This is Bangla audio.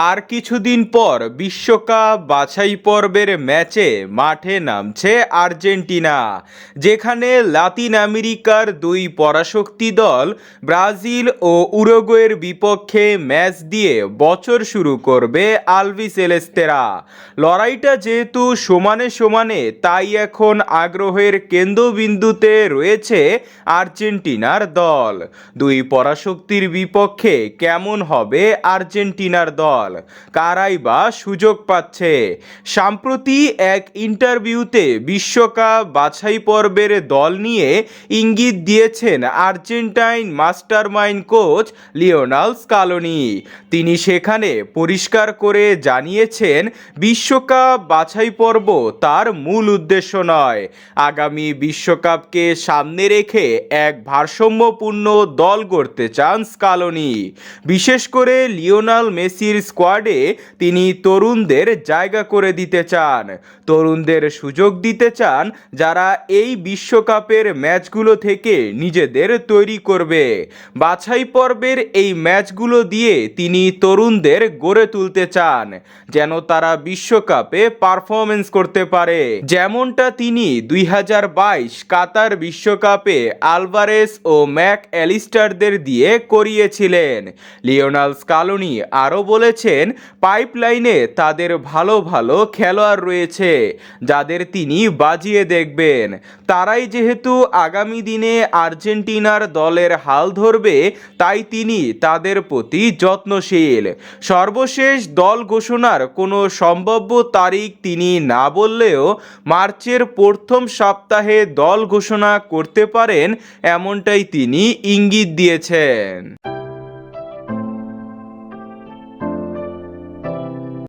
আর কিছুদিন পর বিশ্বকাপ বাছাই পর্বের ম্যাচে মাঠে নামছে আর্জেন্টিনা, যেখানে লাতিন আমেরিকার দুই পরাশক্তি দল ব্রাজিল ও উরুগুয়ের বিপক্ষে ম্যাচ দিয়ে বছর শুরু করবে আলবিসেলেস্তেরা। লড়াইটা যেহেতু সমানে সমানে, তাই এখন আগ্রহের কেন্দ্রবিন্দুতে রয়েছে আর্জেন্টিনার দল। দুই পরাশক্তির বিপক্ষে কেমন হবে আর্জেন্টিনার দল, কারাই বা সুযোগ পাচ্ছে? সম্প্রতি এক ইন্টারভিউতে বিশ্বকাপ বাছাই পর্বের দল নিয়ে ইঙ্গিত দিয়েছেন Argentine mastermind coach Lionel Scaloni. তিনি সেখানে পরিষ্কার করে জানিয়েছেন, বিশ্বকাপ বাছাই পর্ব তার মূল উদ্দেশ্য নয়। আগামী বিশ্বকাপকে সামনে রেখে এক ভারসাম্যপূর্ণ দল গড়তে চান স্কালোনি। বিশেষ করে লিওনেল মেসির স্কোয়াডে তিনি তরুণদের জায়গা করে দিতে চান, তরুণদের সুযোগ দিতে চান যারা এই বিশ্বকাপের ম্যাচগুলো থেকে নিজেদের তৈরি করবে। বাছাই পর্বের এই ম্যাচগুলো দিয়ে তিনি তরুণদের গড়ে তুলতে চান, যেন তারা বিশ্বকাপে পারফরমেন্স করতে পারে, যেমনটা তিনি 2022 কাতার বিশ্বকাপে আলভারেস ও ম্যাক অ্যালিস্টারদের দিয়ে করিয়েছিলেন। লিওনেল স্কালোনি আরও বলেছেন, পাইপলাইনে তাদের ভালো ভালো খেলোয়াড় রয়েছে যাদের তিনি বাজিয়ে দেখবেন। তারাই যেহেতু আগামী দিনে আর্জেন্টিনার দলের হাল ধরবে, তাই তিনি তাদের প্রতি যত্নশীল। সর্বশেষ দল ঘোষণার কোনো সম্ভাব্য তারিখ তিনি না বললেও মার্চের প্রথম সপ্তাহে দল ঘোষণা করতে পারেন, এমনটাই তিনি ইঙ্গিত দিয়েছেন।